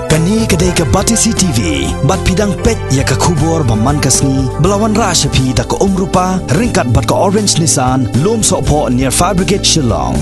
Kani kedai ke Batisi TV, bat pidang pet ya ke kubur baman kasni, belawan rasa pi tak ke rupa, ringkat bat ke Orange Nissan, lom sokpo near Fire Brigade Shillong.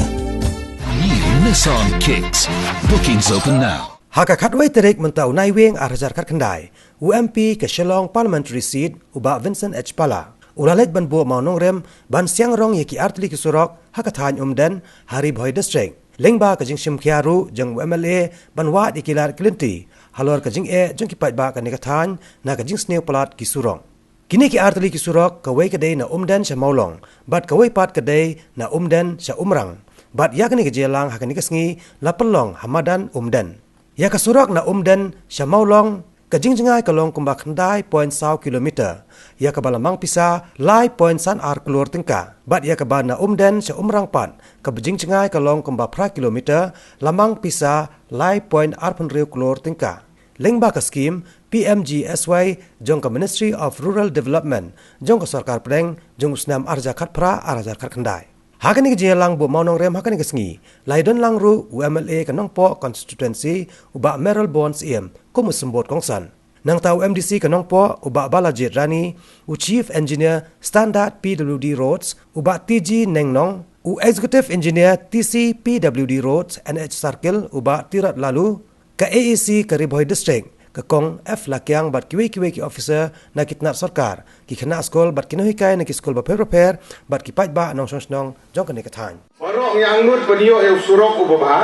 New Nissan Kicks. Bookings open now. Haka katway terik mentau naiwing arajar kat kendai. UMP ke Shillong Parliamentary Seat uba Vincent H. Pala. Ulalet ban buo maunong rem ban siang rong yaki artli kisurok haka than umden Hari Boy District. Lengba kajing sim khiaru jeng MLA ban wa ikilar Clinty. Halor kajing jeng kipat ba kanika than na kajing sneu palat kisurong. Kini ki artli kisurok kawai kadai na umden sya maulong. Bat kawai pat kadai na umden sya umrang. Bat ya kani kejelang hakani kasngi lapelong hamadan umden. Ya kasurok na umden sya maulong kajing jengai kalong kumbak kendai 0.1 kilometer. Ya kabalamang pisa lai 0.1 keluar tingka. Bat ya kabana umden sya umrang pat kabajing jengai kalong kumbak pra kilometer lamang pisa lai 0.1 keluar tingka. Lengba ka skim PMGSY jong ka Ministry of Rural Development jong ka sarkar preng jong usnam arja khat pra arja khat kendai. Hakani ke jelang bu maunong rem hakani ke sengi. Laidon lang ru UMLA ke Nongpo constituency uba Merrill Bonds iem kumusembot kongsan. Nang tau MDC ke Nongpo uba Balajit Rani, u Chief Engineer Standard PWD Roads uba TG Nengnong, u Executive Engineer TC PWD Roads NH Circle uba Tirat Lalu, ke AEC ke Riboy District, ke Kong F Lakyang bat kiwi-kiwi ki officer na kitnap sarkar, ki kena skol bat kinohikai na ki skol ba prepare bat ki pait ba nong song jong kene kathan. Warok yang ngut penio e usurok ubah,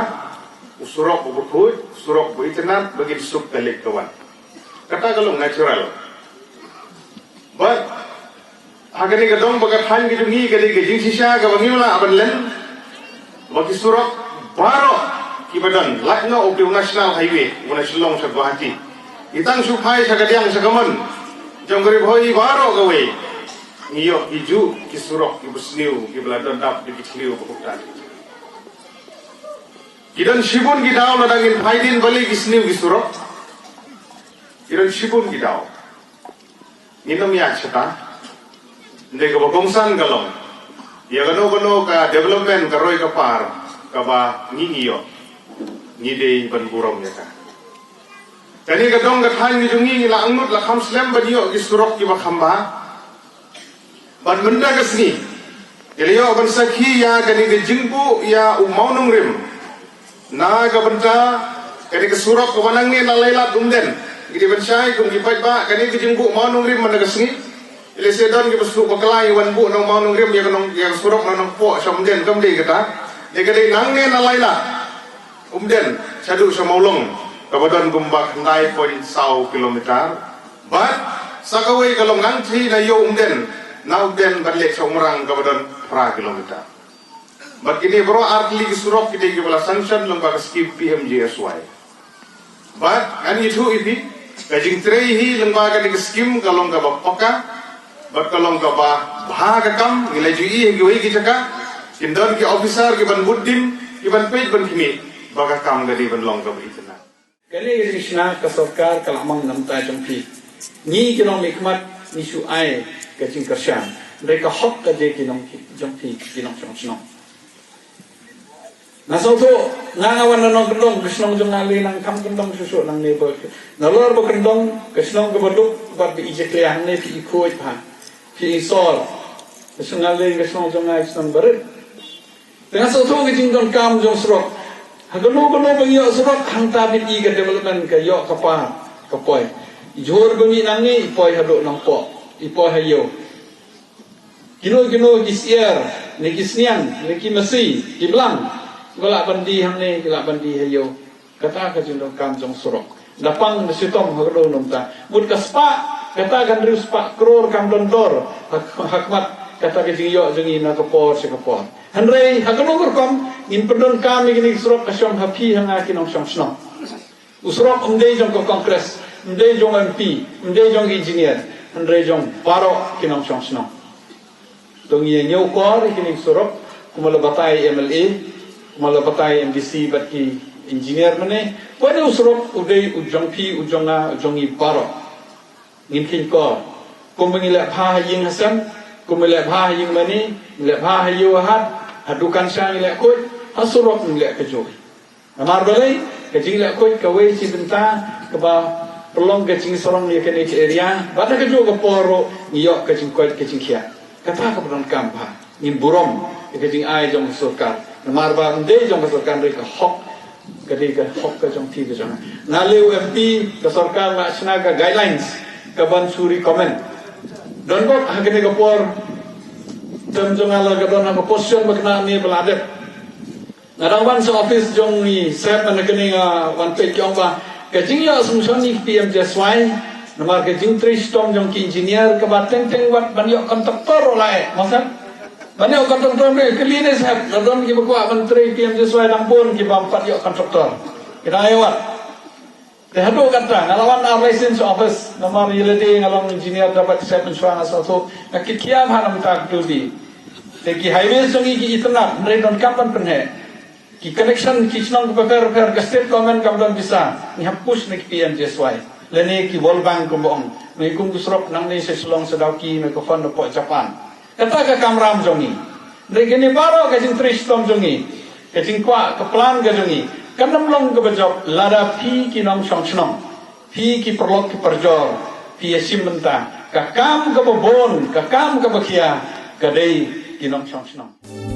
usurok ubukut, usurok bu internet bagi sup telik kawan. Kata kalau natural. But agani kadong bagat han gitu ngi kali gejing sisa ka bangiula abenlen. Bagi surok baro kibadan lakno of the national highway una Shillong sa Guwahati. Itang supay sa kadiang sa Gaman. Jong garib hoy baro gawe. Ngiyo iju kisurok kibusniu kibladon dap dikitliu paguktan. Kidan shibun gidaw na dangin paidin bali kisniu kisurok. Kidan shibun gidaw. Nginom ya chata. Ndai ka bagongsan galong. Ya gano ka development ka roy ka par ka ba ngingiyo. Ngidei ban burong ya ka. Kani kadong gathan ni jungi la angut la kham slam badiyo kisurok ki bakhamba. Ban menda kasni. Kaliyo ban sakhi ya kani ke jingbu ya umaunung rim. Na ka banta kani ke surok ko banang ni na lailat umden. Gidi ban syai kum gipat ba kani ke jingbu umaunung rim menda kasni. Ile sedon ki basu bakalai wan bu nong umaunung rim ya kanong ya surok na nong po samden kamde kata. De kadi nang ni na lailat umden sadu sa maulong. Kabadan gumbak ndai 0.1 kilometer. But sakaway kalong nangthi na yo umden na umden balik sa umrang kabadan pra kilometer. But kini bro artli kisurok kita kibala sanction lang baka skip PMGSY. But ani itu ipi kajing trehi lang baka di skim kalong kaba paka. But kalong kaba bahaga kam nilai jui giwai kijaka. Kindon ki officer ki ban buddin ki ban page ban kimi baka kam gadi ban long kaba itna. Kali Krishna ka sarkar kalamang namta jampi ni kinong mikmat ni su ai ka jing karshan mereka hok ka je kinong jampi kinong song naso to nangawan nang kendong Krishnong jong ngali nang kam kendong susu nang nebo nalor bo kendong Krishnong ka baduk bat bi ije kliang ne pi ikoi pa pi isol Krishnong ngali Krishnong jong ngai stan barit dengan so to jing don kam jong srok Hagalo bagi yo sebab hang tabit i ke development ke yo kapah kapoi. Jor bagi nangi ipoi hadok nangpo. Ipoi hayo. Kino kisier, ni kisnian, ni kimasi, kiblang. Galak bandi hang ni, galak bandi hayo. Kata ka jundong kam jong surok. Lapang na sitom hagalo nomta. Mud ka spa, kata kan riu spa kror kam dondor. Hakmat kata ke yo jengi na kapor se kapor. Henry hakanong kom in pendon kami gini surok kasyong happy hanga kinong song. Usrok umdei jong ko kongres, umdei jong MP, umdei jong engineer, Henry jong baro kinong song. Dong ye nyau kor gini surok kumala batai MLA, kumala batai MDC bat ki engineer mane. Pwede usrok udei ujong P ujonga ujongi baro. Ngin kor. Kumengilak pha ying hasan, kumilak pha ying mani, milak pha hayu hat. Hadukan siya nilai kot, hasurok nilai kejoy. Amar balay, kajing la koi kawai si benta kaba pelong kajing sorong ni kene ke area bata kaju ka poro ngiyok kajing koi kajing kia kata ka beron kampa ni burom kajing ai jong surkar namar ba nde jong surkar ri ka hok kadi ka hok ka jong ti ka jong na le UMP ka surkar ma sna ka guidelines ka ban suri comment don ko ha kene ka por tem jong ala ka don ha position bakna ni beladet Narawan sa office jong ni sep na kini nga one page jong ba kajing ya sumson ni PMJSY namar kajing trish tom jong ki engineer ka ba teng wat banyo kontraktor lae maksud banyo kontraktor ni kelines sep nadon ki bakwa menteri PMJSY lampun ki ba empat yo kontraktor kira ayat hado kata ngalawan our license office namar yelede ngalong engineer dapat sep insurance satu nakikiam hanam tak tudi teki highway songi ki itna redon kapan penhe ki connection ki chnong ko per state government kam bisa ni hapus ni PMJSY lene ki world bank ko bong ni kum kusrok nang ni se selong sedau ki me ko fund po Japan kata ka kamram jongi regene baro ka jing trish tom jongi ka jing kwa ka plan ga jongi kanam long ko bajok lada phi ki nam chong chnong phi ki perlok ki perjor phi asim benta ka kam ka bon ka kam ka bakia ka dei ki nam chong chnong